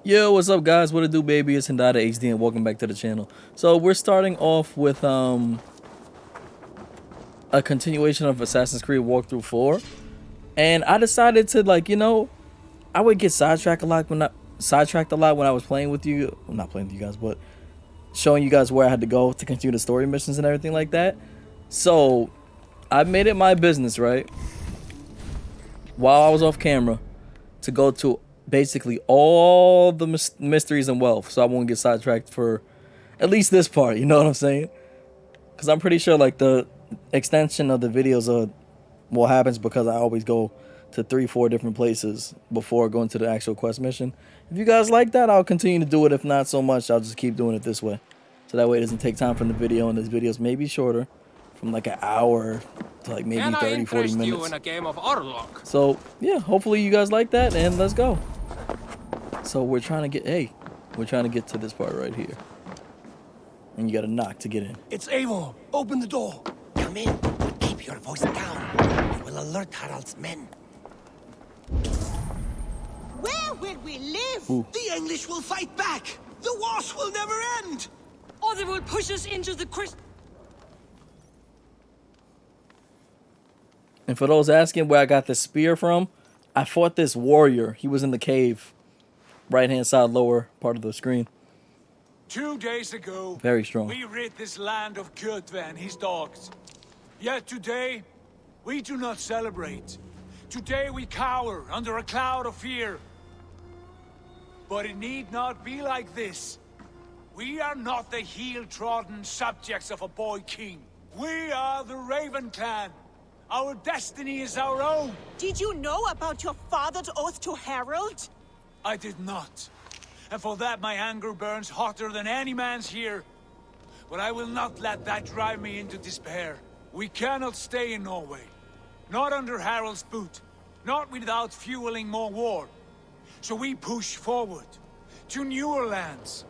Yo, what's up, guys? What it do, baby? It's Hindata HD, and welcome back to the channel. So we're starting off with a continuation of Assassin's Creed Walkthrough 4, and I decided to I would get sidetracked a lot when I was playing with you. Well, not playing with you guys, but showing you guys where I had to go to continue the story missions and everything like that. So I made it my business, right, while I was off camera, to go to basically all the mysteries and wealth, so I won't get sidetracked for at least this part. You know what I'm saying? Because I'm pretty sure like the extension of the videos are what happens because I always go to 3-4 different places before going to the actual quest mission. If you guys like that, I'll continue to do it. If not so much, I'll just keep doing it this way, so that way it doesn't take time from the video, and this videos may be shorter, from like an hour to like maybe 30-40 minutes. You in a game of Orlok? So yeah, hopefully you guys like that, and let's go. So we're trying to get to this part right here, and you gotta knock to get in. It's Eivor. Open the door. Come in, but keep your voice down. You will alert Harald's men. Where will we live? Ooh. The English will fight back. The wars will never end. Or they will push us into the And for those asking where I got this spear from, I fought this warrior. He was in the cave, right-hand side lower part of the screen. 2 days ago, Very strong. we rid this land of Kjotve and his dogs. Yet today, we do not celebrate. Today we cower under a cloud of fear. But it need not be like this. We are not the heel-trodden subjects of a boy king. We are the Raven clan. Our destiny is our own. Did you know about your father's oath to Harold? I did not. And for that my anger burns hotter than any man's here. But I will not let that drive me into despair. We cannot stay in Norway. Not under Harald's boot. Not without fueling more war. So we push forward. To newer lands.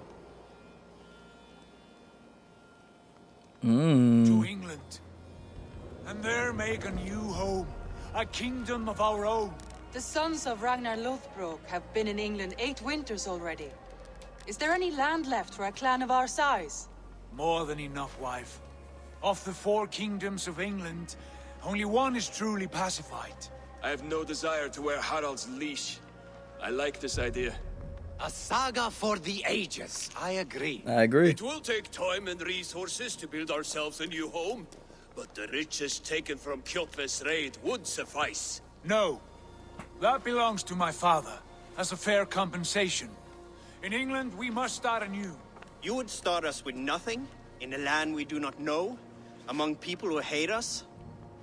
To England. And there make a new home. A kingdom of our own. The sons of Ragnar Lothbrok have been in England 8 winters already. Is there any land left for a clan of our size? More than enough, wife. Of the 4 kingdoms of England, only one is truly pacified. I have no desire to wear Harald's leash. I like this idea. A saga for the ages. I agree. I agree. It will take time and resources to build ourselves a new home, but the riches taken from Kjotve's raid would suffice. No. That belongs to my father, as a fair compensation. In England, we must start anew. You would start us with nothing? In a land we do not know? Among people who hate us?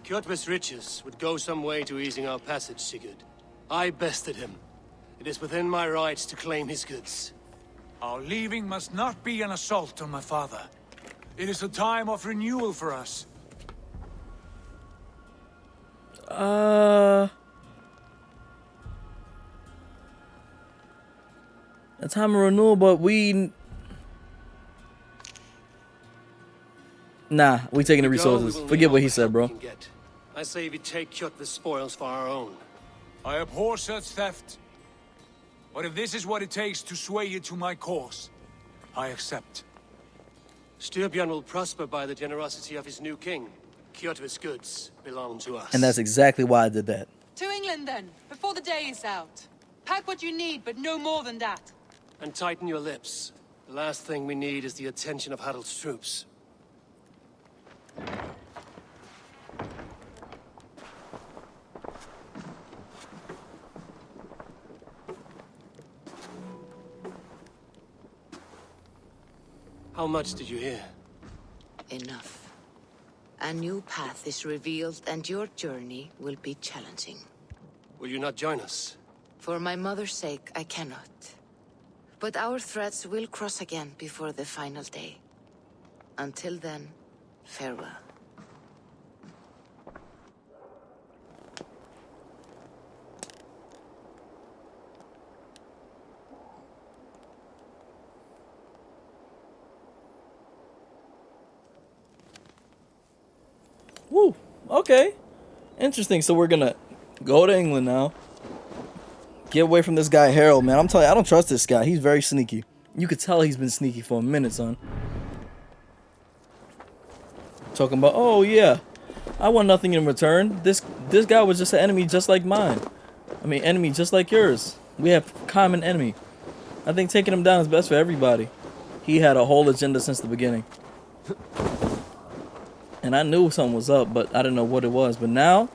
Kjotve's riches would go some way to easing our passage, Sigurd. I bested him. It is within my rights to claim his goods. Our leaving must not be an assault on my father. It is a time of renewal for us. A time of renewal, but we taking the resources. Forget what he said, bro. I say we take Kjotve's spoils for our own. I abhor such theft. But if this is what it takes to sway you to my cause, I accept. Styrbjörn will prosper by the generosity of his new king. Kjotve's goods belong to us. And that's exactly why I did that. To England then, before the day is out. Pack what you need, but no more than that. And tighten your lips. The last thing we need is the attention of Harald's troops. How much did you hear? Enough. A new path is revealed, and your journey will be challenging. Will you not join us? For my mother's sake, I cannot. But our threads will cross again before the final day. Until then, farewell. Woo. Okay. Interesting. So we're gonna go to England now. Get away from this guy, Harold, man. I'm telling you, I don't trust this guy. He's very sneaky. You could tell he's been sneaky for a minute, son. Talking about, oh yeah, I want nothing in return. This guy was just an enemy just like mine. I mean, enemy just like yours. We have common enemy. I think taking him down is best for everybody. He had a whole agenda since the beginning. And I knew something was up, but I didn't know what it was. But now,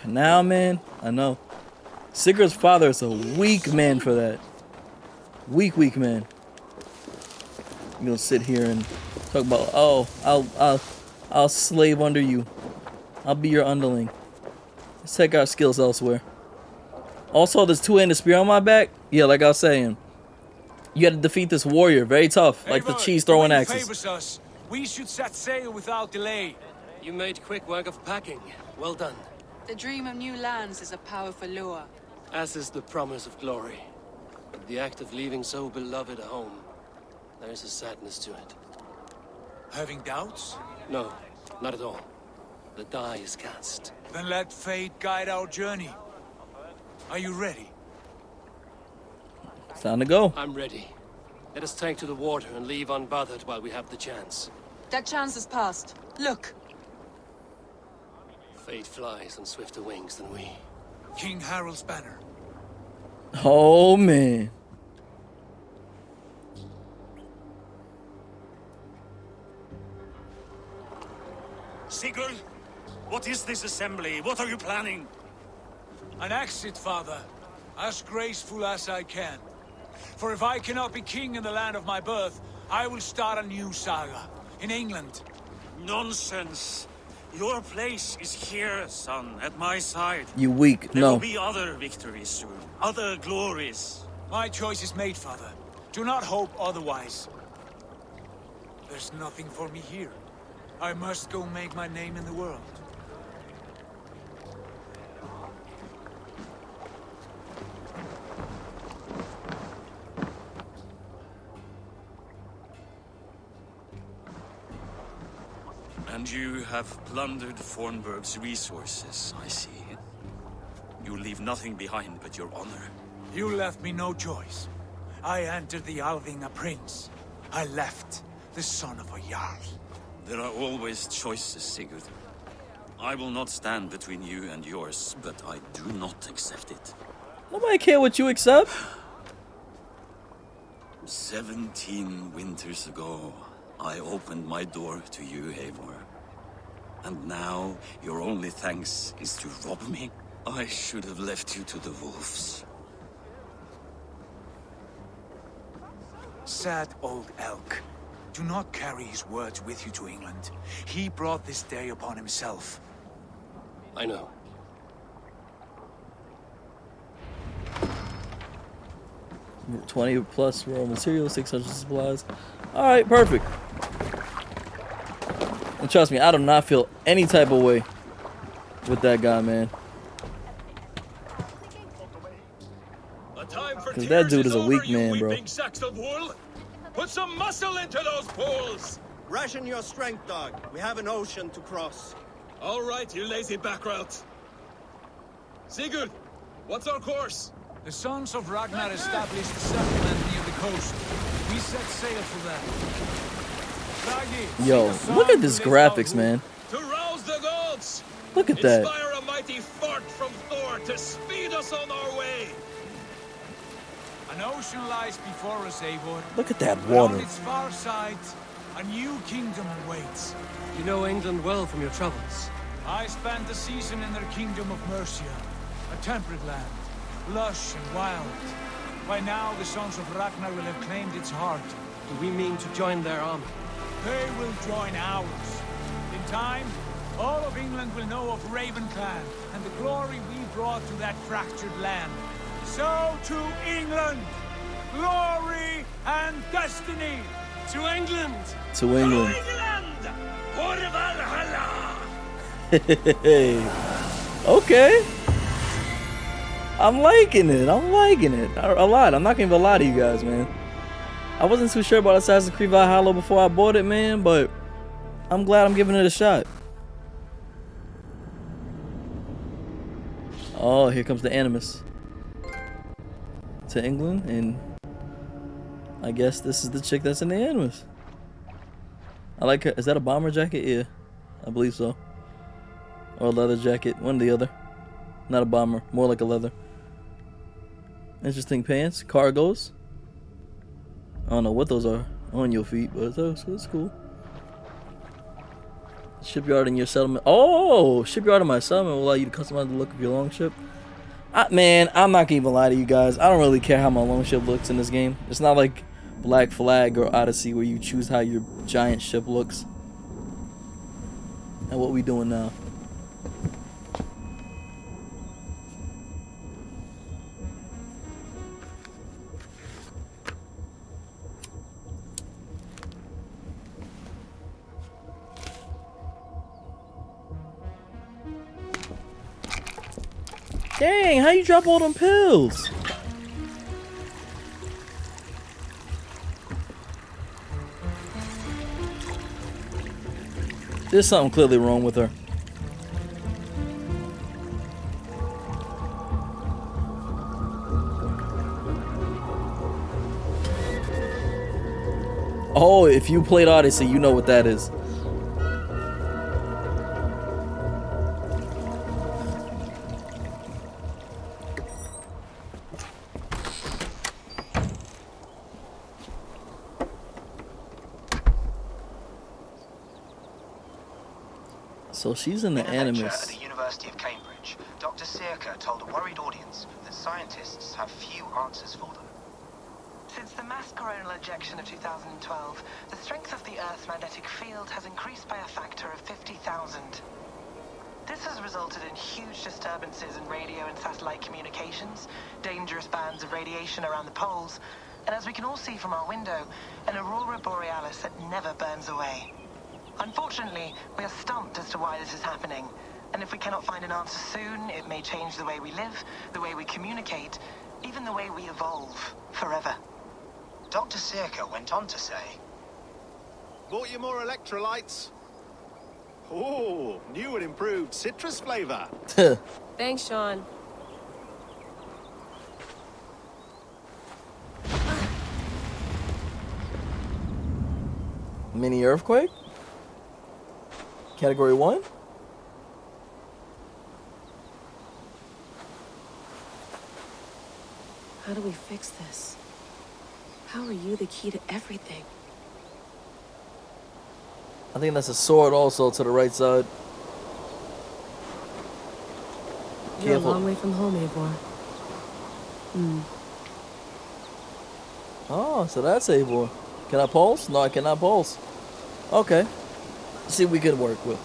man, I know. Sigurd's father is a weak man for that. Weak man. I'm gonna sit here and talk about, oh, I'll slave under you. I'll be your underling. Let's take our skills elsewhere. Also, this two-handed spear on my back. Yeah, like I was saying, you had to defeat this warrior. Very tough, like the cheese throwing axes. Us. We should set sail without delay. You made quick work of packing. Well done. The dream of new lands is a powerful lure. As is the promise of glory. But the act of leaving so beloved a home, there is a sadness to it. Having doubts? No, not at all. The die is cast. Then let fate guide our journey. Are you ready? It's time to go. I'm ready. Let us take to the water and leave unbothered while we have the chance. That chance is past. Look. Fate flies on swifter wings than we. King Harald's banner. Oh man. Sigurd, what is this assembly? What are you planning? An exit, father. As graceful as I can. For if I cannot be king in the land of my birth, I will start a new saga. In England. Nonsense. Your place is here, son, at my side. You weak. There No. will be other victories soon. Other glories. My choice is made, father. Do not hope otherwise. There's nothing for me here. I must go make my name in the world. And you have plundered Fornburg's resources, I see. You leave nothing behind but your honor. You left me no choice. I entered the Alving a prince. I left the son of a Jarl. There are always choices, Sigurd. I will not stand between you and yours, but I do not accept it. Nobody care what you accept. 17 winters ago, I opened my door to you, Eivor. And now, your only thanks is to rob me? I should have left you to the wolves. Sad old elk. Do not carry his words with you to England. He brought this day upon himself. I know. $20+ raw materials, 600 supplies. Alright, perfect. And trust me, I do not feel any type of way with that guy, man. Because that dude is a weak man, bro. Put some muscle into those pulls! Ration your strength, dog. We have an ocean to cross. All right, you lazy backrout. Sigurd, what's our course? The sons of Ragnar established a settlement near the coast. We set sail for them. Raggi, Yo, sing a look song at this to lift our graphics, hood. man. To rouse the gods! Look at that. Inspire a mighty fart from Thor to speed us on our way! An ocean lies before us, Eivor. Look at that But on water. its far side, a new kingdom awaits. You know England well from your travels. I spent a season in their kingdom of Mercia, a temperate land, lush and wild. By now, the sons of Ragnar will have claimed its heart. Do we mean to join their army? They will join ours. In time, all of England will know of Ravenclan and the glory we brought to that fractured land. So to England, glory and destiny. To England! To England. England! For Valhalla! Okay. I'm liking it. I'm liking it. A lot. I'm not gonna even lie to you guys, man. I wasn't too sure about Assassin's Creed Valhalla before I bought it, man, but I'm glad I'm giving it a shot. Oh, here comes the Animus. to England, and I guess this is the chick that's in the Animus. I like her. Is that a bomber jacket? Yeah, I believe so. Or a leather jacket, one or the other. Not a bomber, more like a leather. Interesting pants, cargos. I don't know what those are on your feet, but it's cool. Shipyard in your settlement. Oh, shipyard in my settlement will allow you to customize the look of your longship. Man, I'm not gonna even lie to you guys. I don't really care how my longship looks in this game. It's not like Black Flag or Odyssey where you choose how your giant ship looks. And what we doing now? Dang, how you drop all them pills? There's something clearly wrong with her. Oh, if you played Odyssey, you know what that is. So she's in the Animus. At the University of Cambridge, Dr. Sirka told a worried audience that scientists have few answers for them. Since the mass coronal ejection of 2012, the strength of the Earth's magnetic field has increased by a factor of 50,000. This has resulted in huge disturbances in radio and satellite communications, dangerous bands of radiation around the poles, and as we can all see from our window, an aurora borealis that never burns away. Unfortunately, we are stumped as to why this is happening, and if we cannot find an answer soon, it may change the way we live, the way we communicate, even the way we evolve, forever. Dr. Sirka went on to say, "Bought you more electrolytes? Oh, new and improved citrus flavor." Thanks, Sean. Mini earthquake? Category 1? How do we fix this? How are you the key to everything? I think that's a sword also to the right side. You're a long way from home, Eivor. Oh, so that's Eivor. Can I pulse? No, I cannot pulse. Okay. Let's see what we could work with.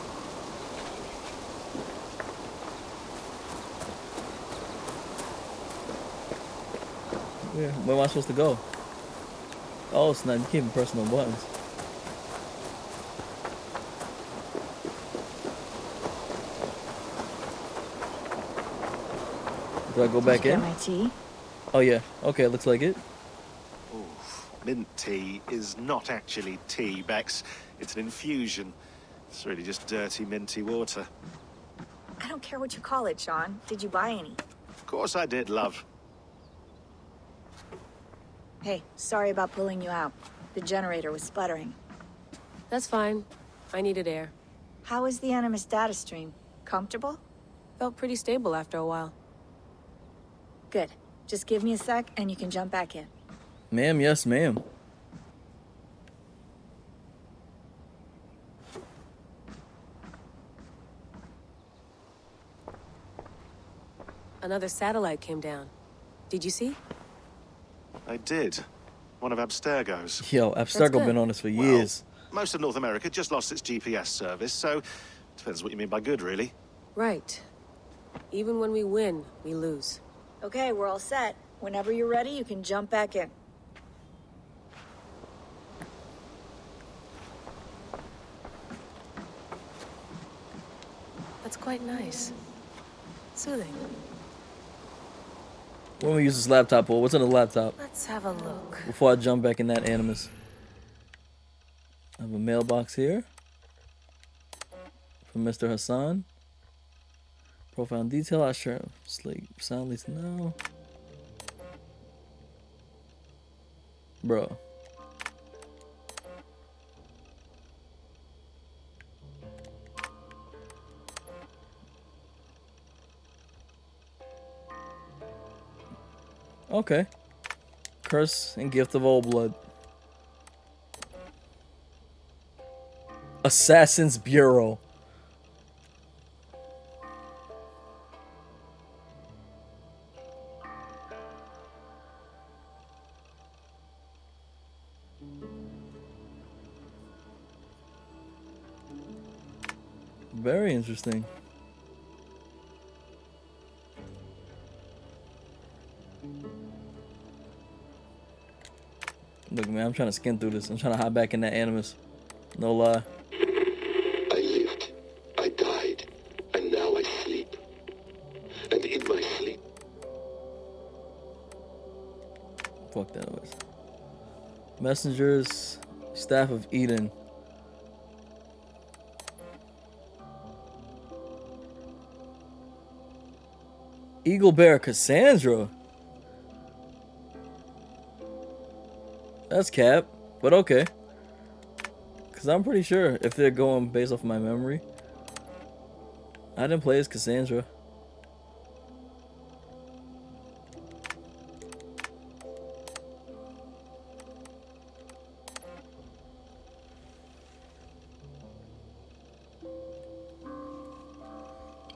Where am I supposed to go? Oh, snap, you can't even press no buttons. Do I go back in? My tea? Oh yeah, okay, looks like it. Oof. Mint tea is not actually tea, Bex. It's an infusion. It's really just dirty, minty water. I don't care what you call it, Sean. Did you buy any? Of course I did, love. Hey, sorry about pulling you out. The generator was sputtering. That's fine. I needed air. How was the Animus data stream? Comfortable? Felt pretty stable after a while. Good. Just give me a sec and you can jump back in. Ma'am, yes, ma'am. Another satellite came down. Did you see? I did. One of Abstergo's. Yo, Abstergo been on this for years. Most of North America just lost its GPS service, so depends what you mean by good, really. Right. Even when we win, we lose. Okay, we're all set. Whenever you're ready, you can jump back in. That's quite nice. Soothing. When we use this laptop for? What's in the laptop? Let's have a look. Before I jump back in that Animus. I have a mailbox here. From Mr. Hassan. Profound detail, I sure sleep soundly now. Bro. Okay. Curse and gift of old blood. Assassins Bureau. Very interesting. Look, man, I'm trying to skim through this. I'm trying to hide back in that animus. No lie. I lived, I died, and now I sleep. And in my sleep... Fuck that noise. Messengers, Staff of Eden. Eagle Bear Cassandra. That's cap, but okay. Cause I'm pretty sure if they're going based off my memory, I didn't play as Cassandra.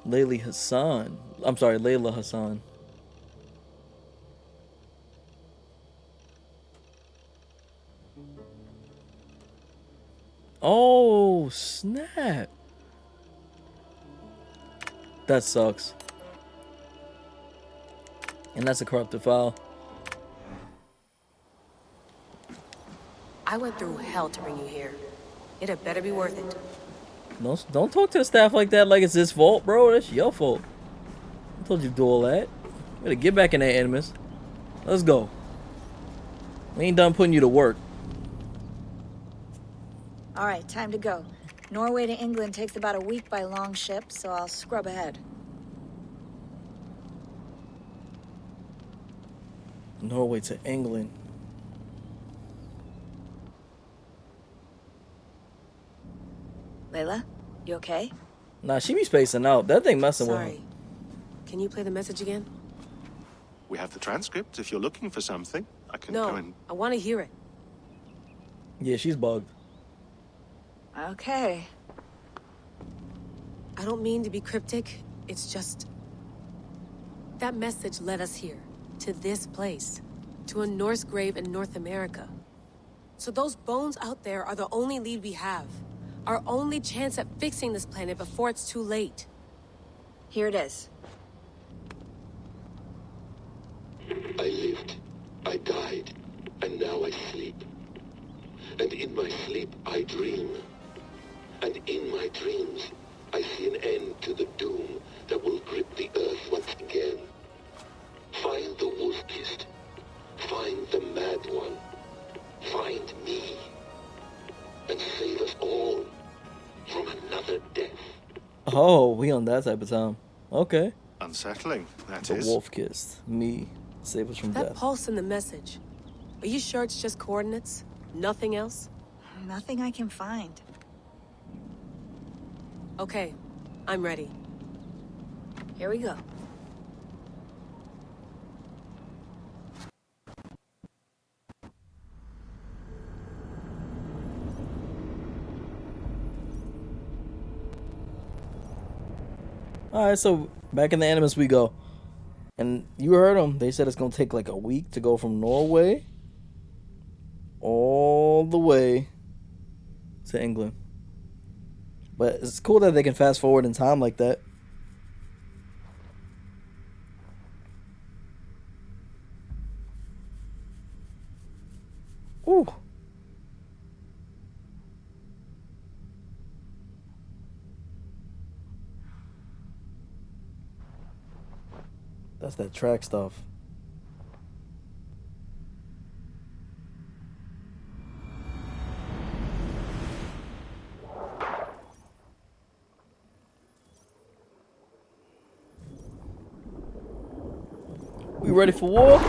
Layla Hassan. I'm sorry, Layla Hassan. Oh, snap. That sucks. And that's a corrupted file. I went through hell to bring you here. It had better be worth it. Don't talk to the staff like that like it's his fault, bro. That's your fault. I told you to do all that. You better get back in that animus. Let's go. We ain't done putting you to work. All right, time to go. Norway to England takes about a week by long ship, so I'll scrub ahead. Norway to England. Layla, you okay? Nah, she be spacing out. That thing messing with her. Sorry. Can you play the message again? We have the transcript if you're looking for something. I can No, go and... I want to hear it. Yeah, she's bugged. Okay. I don't mean to be cryptic. It's just... that message led us here. To this place. To a Norse grave in North America. So those bones out there are the only lead we have. Our only chance at fixing this planet before it's too late. Here it is. I lived, I died, and now I sleep. And in my sleep I dream. And in my dreams I see an end to the doom that will grip the earth once again. Find the wolf-kissed. Find the mad one. Find me. And save us all from another death. Oh, we on that type of time. Okay. Unsettling, that The is. wolf kissed me. Save us from That death. pulse in the message. Are you sure it's just coordinates? Nothing else? Nothing I can find. Okay, I'm ready. Here we go. Alright, so back in the animus we go. And you heard them. They said it's going to take like a week to go from Norway all the way to England. But it's cool that they can fast forward in time like that. Ooh. That's that track stuff. We ready for war?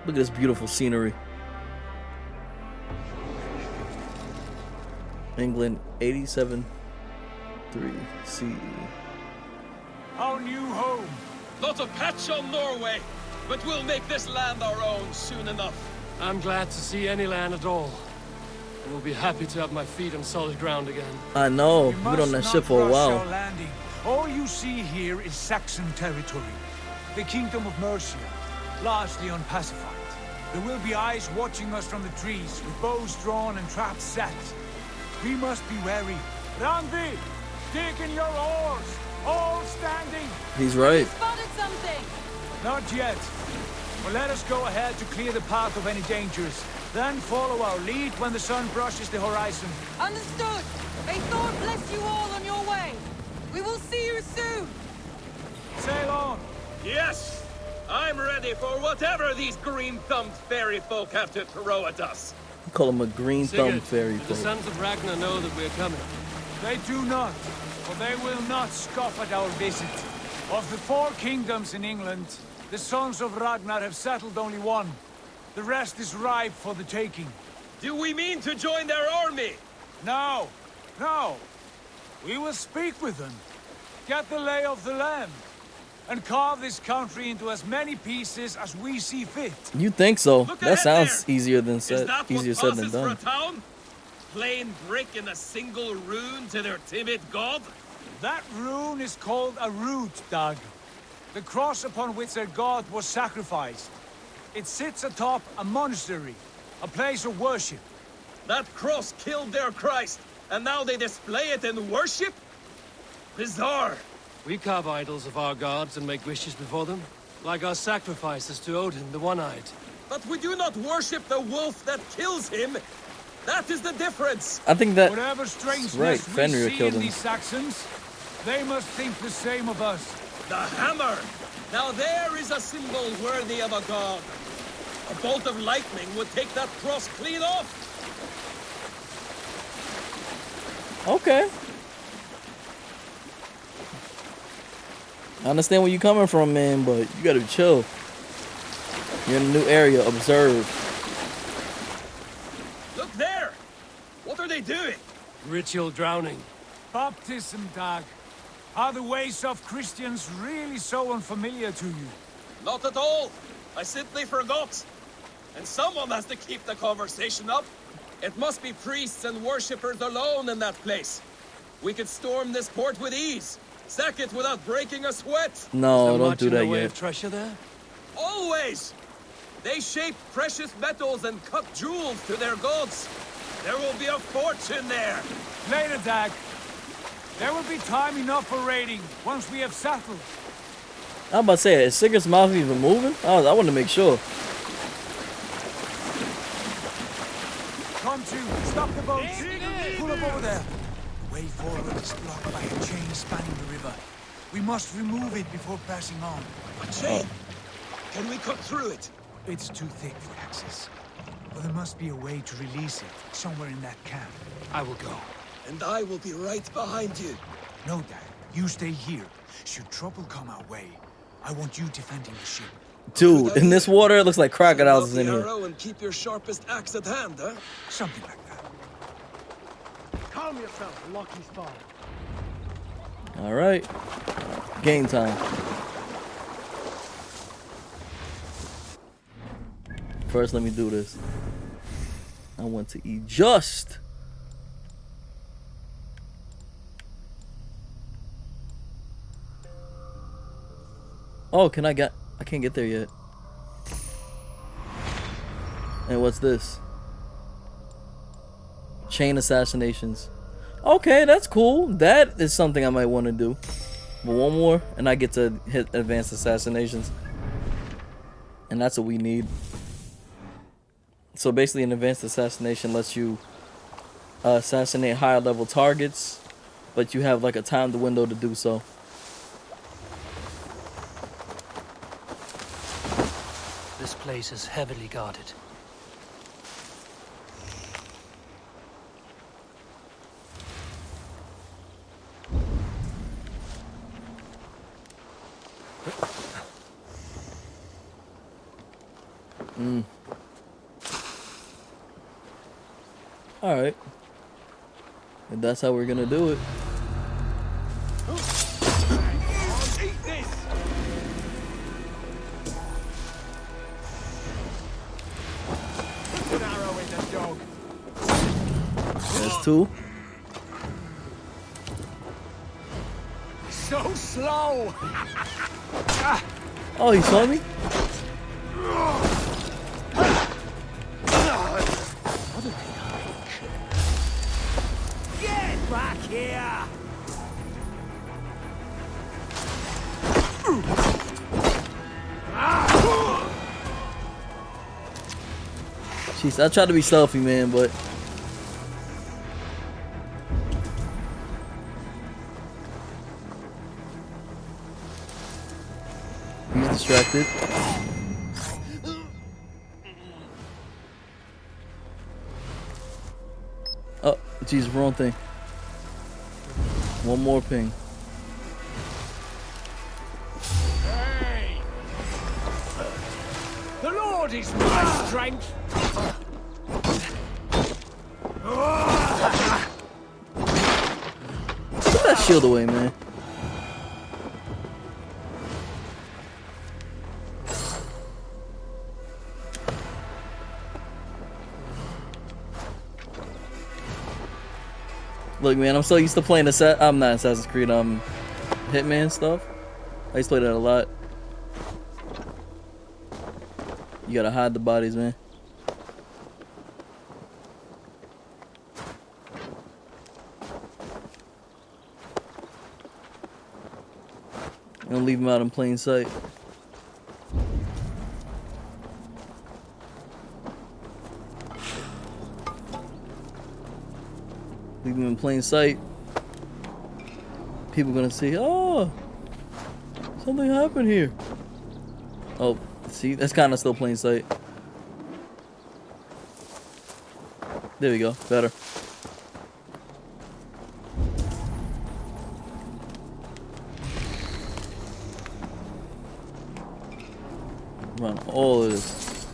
Look at this beautiful scenery. England 87-3 CE. Our new home. Not a patch on Norway, but we'll make this land our own soon enough. I'm glad to see any land at all. I will be happy to have my feet on solid ground again. I know. We've been on that ship for a while. Landing. All you see here is Saxon territory. The Kingdom of Mercia, largely unpacified. There will be eyes watching us from the trees, with bows drawn and traps set. We must be wary. Randi, dig in your oars, all standing. He's right. Spotted something. Not yet. Well, let us go ahead to clear the path of any dangers. Then follow our lead when the sun brushes the horizon. Understood. May Thor bless you all on your way. We will see you soon. Sail on. Yes! I'm ready for whatever these green-thumbed fairy folk have to throw at us. Call him a green thumb Sigurd, fairy. do the sons of Ragnar know that we're coming? They do not, for they will not scoff at our visit. Of the 4 kingdoms in England, the sons of Ragnar have settled only one. The rest is ripe for the taking. Do we mean to join their army? No, no. We will speak with them, get the lay of the land, and carve this country into as many pieces as we see fit. You think so? Look That sounds there. easier than Is said. that Easier what said than passes for done. a town? Plain brick and a single rune to their timid god? That rune is called a root, Dag. The cross upon which their god was sacrificed. It sits atop a monastery, a place of worship. That cross killed their Christ, and now they display it in worship? Bizarre. We carve idols of our gods and make wishes before them, like our sacrifices to Odin, the One-Eyed. But we do not worship the wolf that kills him. That is the difference. I think that. Whatever strangeness right. we Fenrir see killed in him. these Saxons, they must think the same of us. The hammer. Now there is a symbol worthy of a god. A bolt of lightning would take that cross clean off. Okay. I understand where you're coming from, man, but you gotta chill. You're in a new area. Observe. Look there. What are they doing? Ritual drowning. Baptism, Dag. Are the ways of Christians really so unfamiliar to you? Not at all. I simply forgot. And someone has to keep the conversation up. It must be priests and worshippers alone in that place. We could storm this port with ease. Sack it without breaking a sweat. No, don't much do in the that way yet. of treasure there? Always. They shape precious metals and cut jewels to their gods. There will be a fortune there. Later, Dag. There will be time enough for raiding once we have settled. I'm about to say, is Sigurd's mouth even moving? I want to make sure. Come to, stop the boat. Pull up over there. The way forward is blocked by a chain spanning the river. We must remove it before passing on. A chain? Can we cut through it? It's too thick for access. But there must be a way to release it, somewhere in that camp. I will go. And I will be right behind you. No, Dad. You stay here. Should trouble come our way, I want you defending the ship. Dude, in this water, it looks like crocodiles is in the here. arrow and keep your sharpest axe at hand, huh? Something like that. Calm yourself, lucky spot. All right. Game time. First, let me do this. I want to eat just. Oh, I can't get there yet. And what's this? Chain assassinations. Okay, that's cool. That is something I might want to do. But one more, and I get to hit advanced assassinations. And that's what we need. So basically, an advanced assassination lets you assassinate higher level targets, but you have like a timed window to do so. This place is heavily guarded. Alright. And that's how we're gonna do it. Eat this! Put an arrow in the dog. That's 2. So slow! Oh, he saw me? Get back here! Jeez, I tried to be stealthy, man, but he's distracted. Oh, geez, wrong thing. One more ping. Hey! The Lord is my strength! Put that shield away, man. Look, man, I'm so used to playing I'm not Assassin's Creed, Hitman stuff. I used to play that a lot. You gotta hide the bodies, man. Don't leave them out in plain sight. Leave them in plain sight. People gonna see, oh, something happened here. Oh, see, that's kind of still plain sight. There we go, better. Run all of this.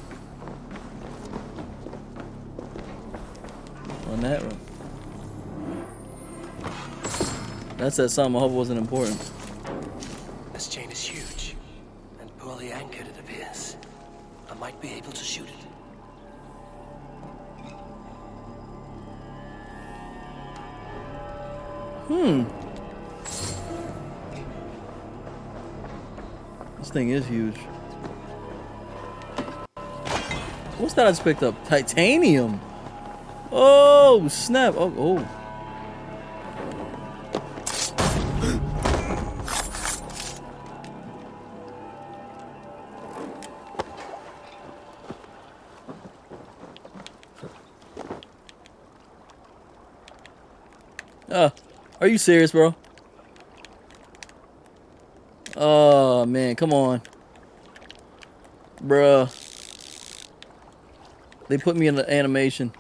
On that run. That said something. I hope it wasn't important. This chain is huge and poorly anchored, it appears. I might be able to shoot it. This thing is huge. What's that I just picked up? Titanium. Oh, snap. Oh, oh. Are you serious, bro? Oh, man, come on. Bruh. They put me in the animation.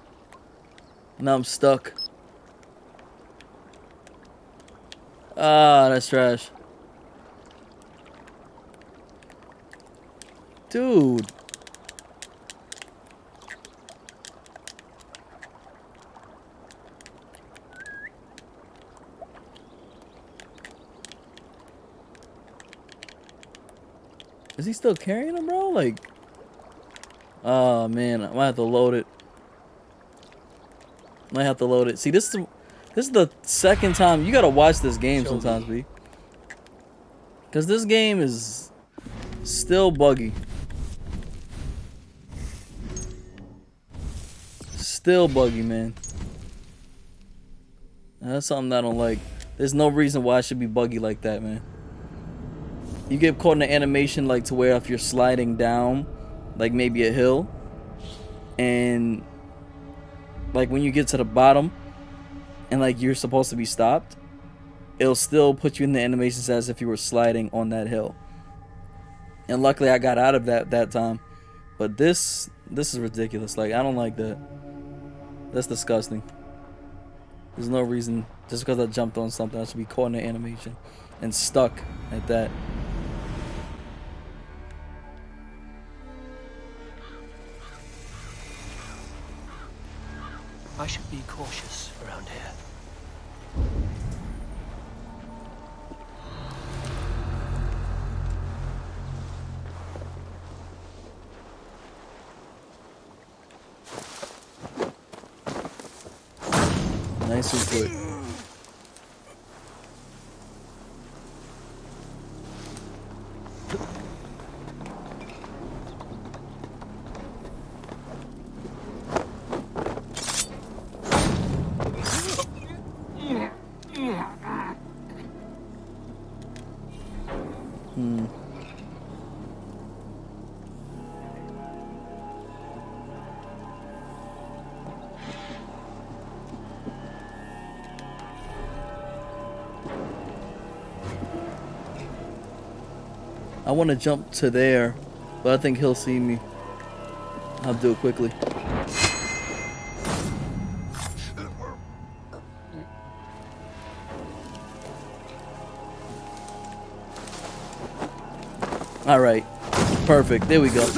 Now I'm stuck. Ah, that's trash. Dude. Is he still carrying him, bro? Like, oh man, I might have to load it. Might have to load it. See, this is the second time. You gotta watch this game sometimes, B. Because this game is still buggy. Still buggy, man. And that's something I don't like. There's no reason why it should be buggy like that, man. You get caught in the animation like to where if you're sliding down, like maybe a hill, and like when you get to the bottom and like you're supposed to be stopped, it'll still put you in the animations as if you were sliding on that hill. And luckily I got out of that time. But this is ridiculous. Like, I don't like that. That's disgusting. There's no reason just because I jumped on something I should be caught in the animation and stuck at that. should be cautious around here. Nice and quick. I want to jump to there, but I think he'll see me. I'll do it quickly. All right, perfect. There we go.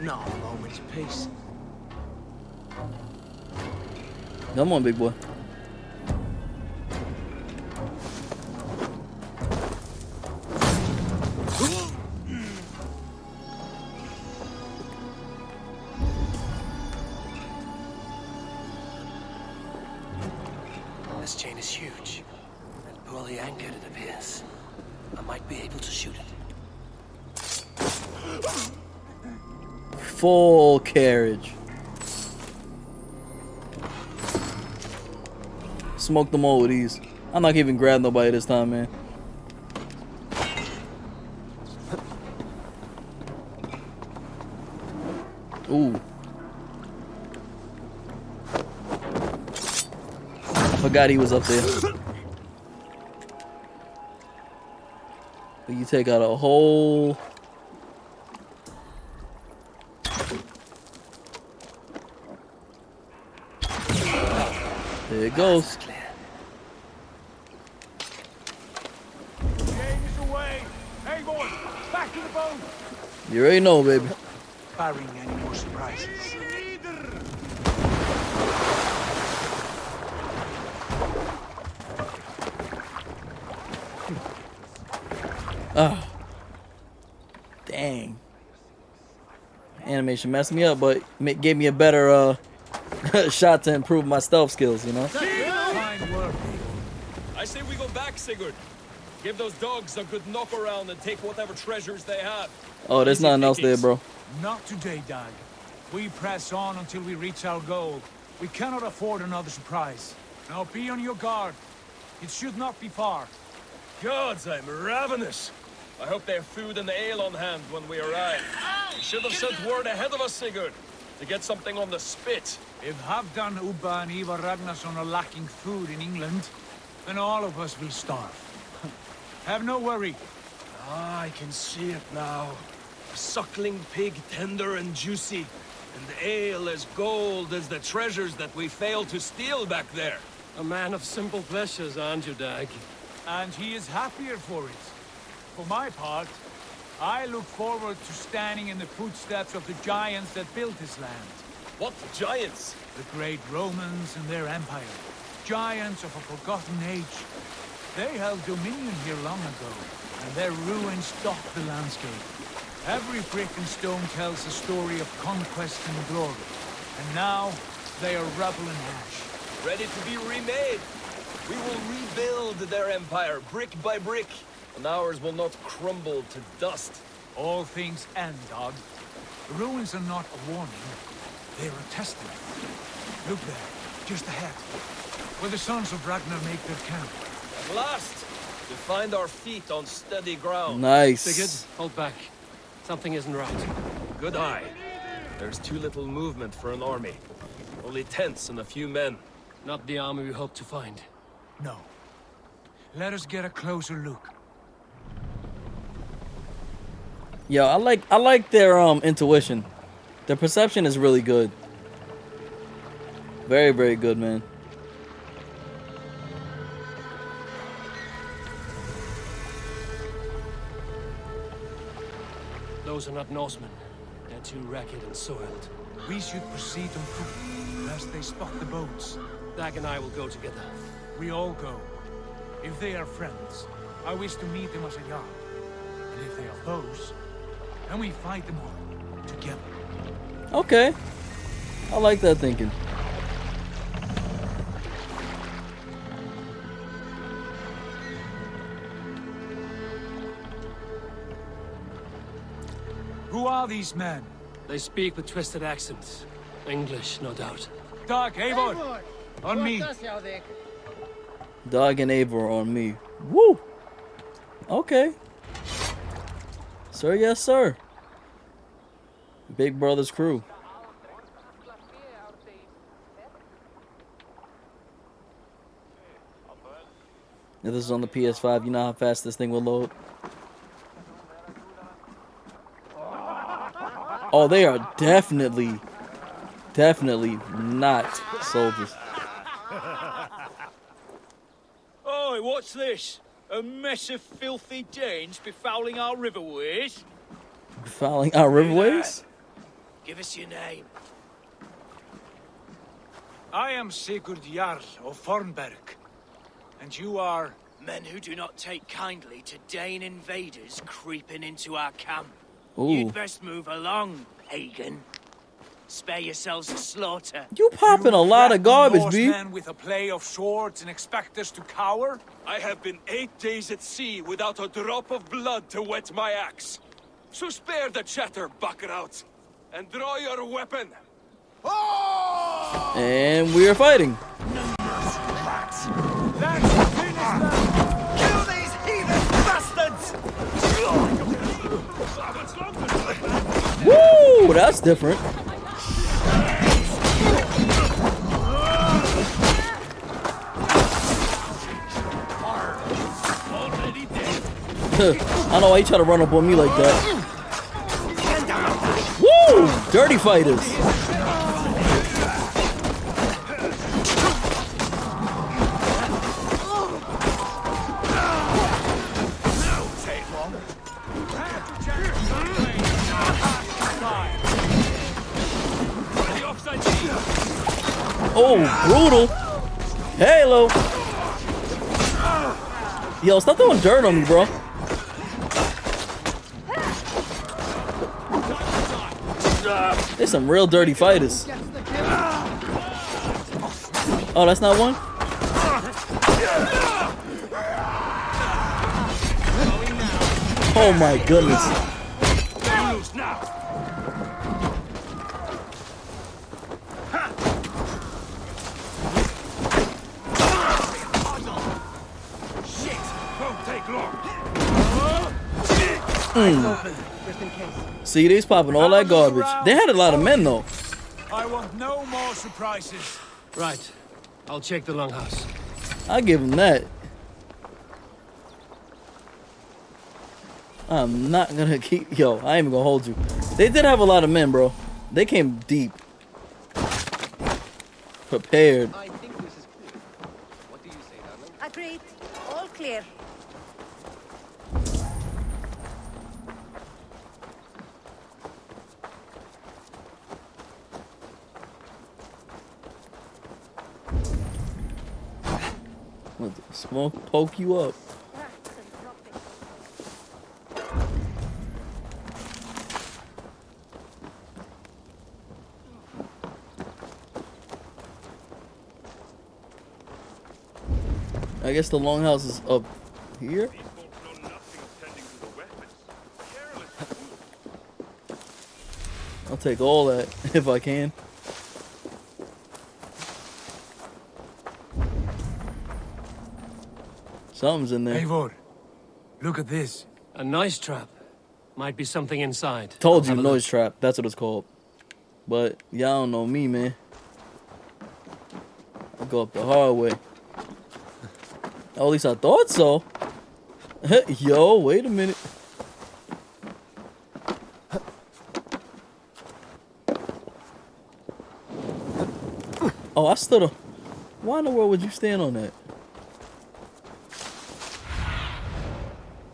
Not a moment's peace. Come on, big boy. This chain is huge and poorly anchored, it appears. I might be able to shoot it. Full carriage. Smoke them all with ease. I'm not even grab nobody this time, man. Ooh. I forgot he was up there. But you take out a whole... There it goes. Away. Eivor, back to the boat. You already know, baby. Barring any more surprises. Ah. Dang. Animation messed me up, but gave me a better shot to improve my stealth skills, you know? Fine work. I say we go back, Sigurd. Give those dogs a good knock around and take whatever treasures they have. Oh, there's nothing else there, bro. Not today, Dag. We press on until we reach our goal. We cannot afford another surprise. Now be on your guard. It should not be far. Gods, I'm ravenous. I hope they have food and ale on hand when we arrive. We should have sent word ahead of us, Sigurd, to get something on the spit. If Halfdan, Ubba and Eivor Ragnarsson are lacking food in England, then all of us will starve. Have no worry. Ah, I can see it now. A suckling pig, tender and juicy, and ale as gold as the treasures that we failed to steal back there. A man of simple pleasures, aren't you, Dag? And he is happier for it. For my part, I look forward to standing in the footsteps of the giants that built this land. What giants? The great Romans and their empire. Giants of a forgotten age. They held dominion here long ago, and their ruins dot the landscape. Every brick and stone tells a story of conquest and glory. And now, they are rubble and ash. Ready to be remade. We will rebuild their empire, brick by brick, and ours will not crumble to dust. All things end, Dog. The ruins are not a warning. They're a testament. Look there, just ahead, where the sons of Ragnar make their camp. At last, we find our feet on steady ground. Nice. Sigurd, hold back. Something isn't right. Good eye. There's too little movement for an army. Only tents and a few men. Not the army we hoped to find. No. Let us get a closer look. Yo, I like their intuition. Their perception is really good. Very, very good, man. Those are not Norsemen. They're too ragged and soiled. We should proceed on foot, lest they spot the boats. Dag and I will go together. We all go. If they are friends, I wish to meet them as a yard. And if they are foes, then we fight them all together. Okay. I like that thinking. Who are these men? They speak with twisted accents. English, no doubt. Dag, Eivor! On me! Dog and Eivor on me. Woo! Okay. Sir, yes, sir. Big Brother's crew. If this is on the PS5, you know how fast this thing will load. Oh, they are definitely not soldiers. Oi, what's this? A mess of filthy Danes befouling our riverways? Befouling our riverways? Give us your name. I am Sigurd Jarl of Fornberg. And you are... Men who do not take kindly to Dane invaders creeping into our camp. Ooh. You'd best move along, pagan. Spare yourselves the slaughter. You popping a lot of garbage, B. Norsemen with a play of swords and expect us to cower? I have been 8 days at sea without a drop of blood to wet my axe. So spare the chatter, buckerouts, and draw your weapon. And we are fighting. Kill these heathen bastards! Woo! That's different. I don't know why you try to run up on me like that. Woo! Dirty fighters. Oh, brutal. Halo. Yo, stop throwing dirt on me, bro. There's some real dirty fighters. Oh, that's not one? Oh my goodness. See, they's popping all that garbage. They had a lot of men, though. I want no more surprises. Right. I'll check the longhouse. I'll give them that. I'm not gonna keep... Yo, I ain't even gonna hold you. They did have a lot of men, bro. They came deep. Prepared. I think this is clear. What do you say, darling? Agreed. All clear. Let the smoke poke you up. I guess the longhouse is up here. I'll take all that if I can. Something's in there. Eivor, look at this. A noise trap. Might be something inside. Told you, noise trap. That's what it's called. But y'all don't know me, man. I go up the hard way. At least I thought so. Yo, wait a minute. Oh, I stood up. Why in the world would you stand on that?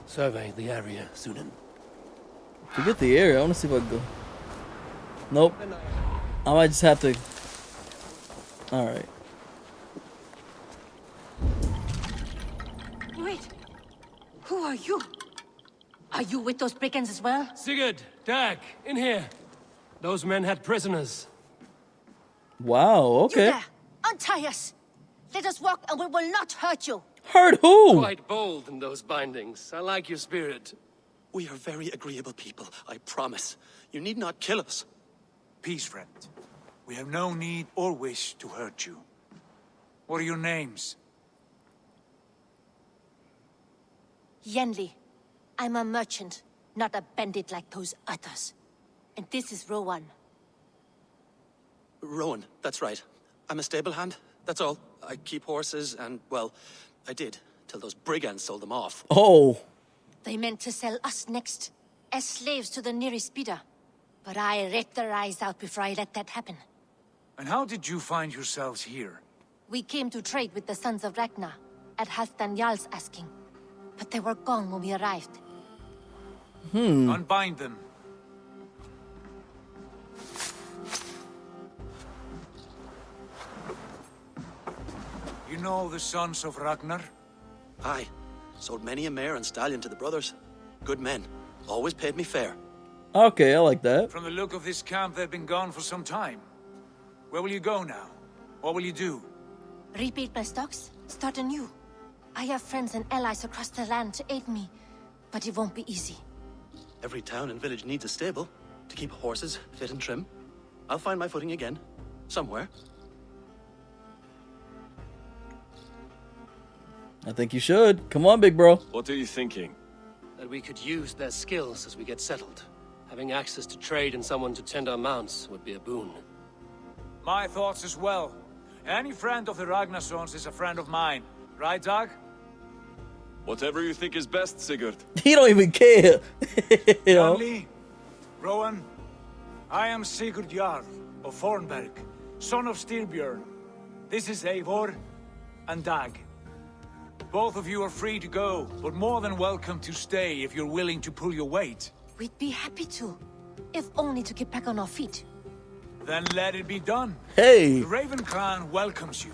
Survey the area, Sunan. Forget the area. I want to see if I can go. Nope. I might just have to. All right. Wait. Who are you? Are you with those brigands as well? Sigurd, Dag, in here. Those men had prisoners. Wow. You Okay. there! Untie us! Let us walk and we will not hurt you! Hurt who? Quite bold in those bindings. I like your spirit. We are very agreeable people, I promise. You need not kill us. Peace, friend. We have no need or wish to hurt you. What are your names? Yenli. I'm a merchant, not a bandit like those others. And this is Rowan. Rowan, that's right. I'm a stable hand, that's all. I keep horses and, well, I did, till those brigands sold them off. Oh. They meant to sell us next, as slaves to the nearest bidder. But I ripped their eyes out before I let that happen. And how did you find yourselves here? We came to trade with the Sons of Ragnar, at Halfdan Jarl's asking. But they were gone when we arrived. Unbind them. You know the Sons of Ragnar? Aye. Sold many a mare and stallion to the brothers. Good men. Always paid me fair. Okay, I like that. From the look of this camp, they've been gone for some time. Where will you go now? What will you do? Rebuild my stocks, start anew. I have friends and allies across the land to aid me, but it won't be easy. Every town and village needs a stable to keep horses fit and trim. I'll find my footing again. Somewhere. I think you should. Come on, big bro. What are you thinking? That we could use their skills as we get settled. Having access to trade and someone to tend our mounts would be a boon. My thoughts as well. Any friend of the Ragnarsons is a friend of mine. Right, Dag? Whatever you think is best, Sigurd. He don't even care. You know? Stanley, Rowan, I am Sigurd Jarl of Thornberg, son of Styrbjörn. This is Eivor and Dag. Both of you are free to go, but more than welcome to stay if you're willing to pull your weight. We'd be happy to, if only to get back on our feet. Then let it be done. Hey! The Raven clan welcomes you.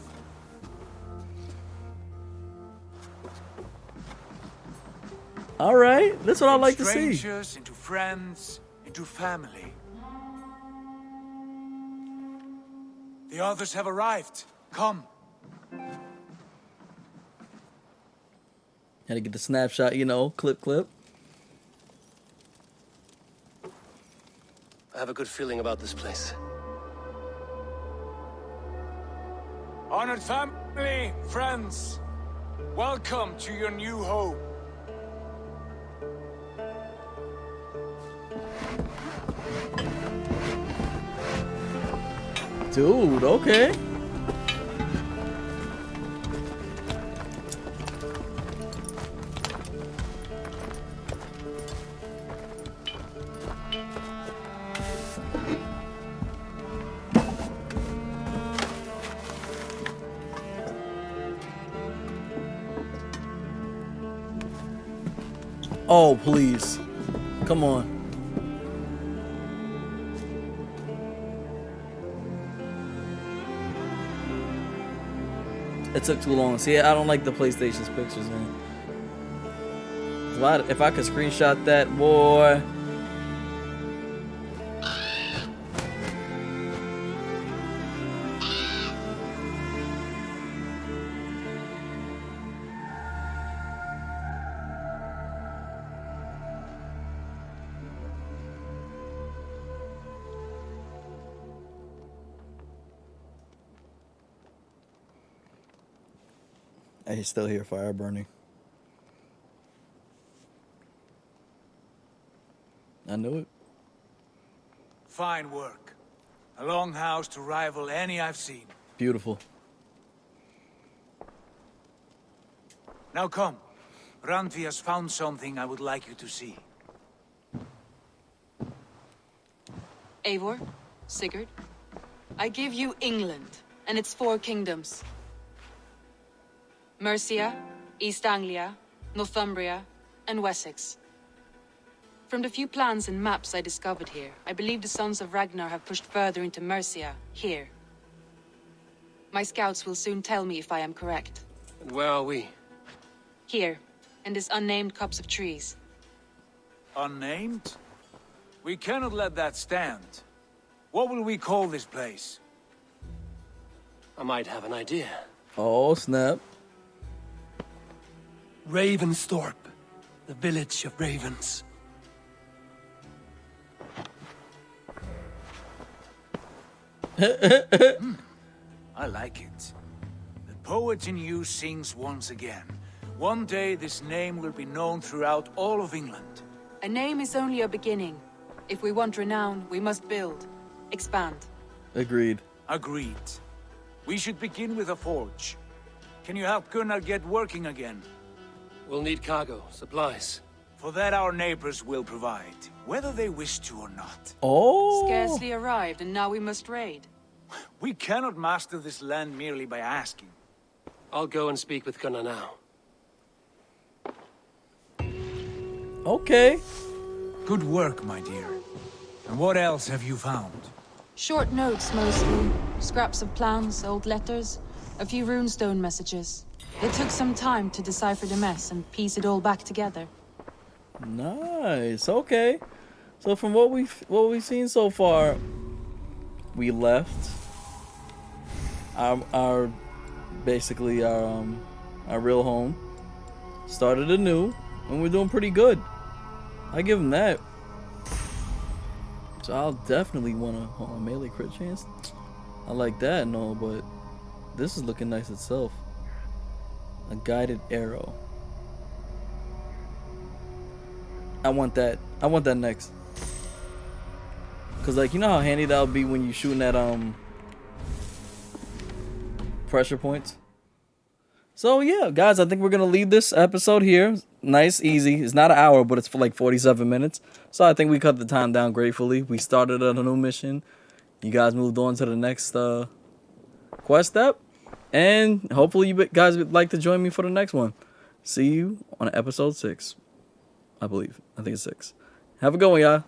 All right, that's what I like to see. Strangers into friends, into family. The others have arrived. Come. Had to get the snapshot, you know, clip. I have a good feeling about this place. Honored family, friends, welcome to your new home. Dude, okay. Oh, please. Come on. It took too long. See, I don't like the PlayStation's pictures, man. If I could screenshot that, boy. I still hear fire burning. I knew it. Fine work. A longhouse to rival any I've seen. Beautiful. Now come. Randvi has found something I would like you to see. Eivor, Sigurd, I give you England and its 4 kingdoms. Mercia, East Anglia, Northumbria, and Wessex. From the few plans and maps I discovered here, I believe the Sons of Ragnar have pushed further into Mercia, here. My scouts will soon tell me if I am correct. And where are we? Here, in this unnamed copse of trees. Unnamed? We cannot let that stand. What will we call this place? I might have an idea. Oh, snap. Ravensthorpe, the village of ravens. I like it. The poet in you sings once again. One day this name will be known throughout all of England. A name is only a beginning. If we want renown, we must build. Expand. Agreed. Agreed. We should begin with a forge. Can you help Gunnar get working again? We'll need cargo, supplies. For that our neighbors will provide, whether they wish to or not. Oh! Scarcely arrived, and now we must raid. We cannot master this land merely by asking. I'll go and speak with Gunnar now. Okay. Good work, my dear. And what else have you found? Short notes, mostly. Scraps of plans, old letters, a few runestone messages. It took some time to decipher the mess and piece it all back together. Nice. Okay. So from what we've seen so far, we left our basically our real home, started anew, and we're doing pretty good. I give him that. So I'll definitely want a melee crit chance. I like that and all, but this is looking nice itself. A guided arrow. I want that. I want that next. Cause like, you know how handy that would be when you shooting at pressure points. So yeah, guys, I think we're gonna leave this episode here. Nice, easy. It's not an hour, but it's for like 47 minutes. So I think we cut the time down gratefully. We started on a new mission. You guys moved on to the next quest step. And hopefully you guys would like to join me for the next one. See you on episode 6. I believe. I think it's 6. Have a good one, y'all.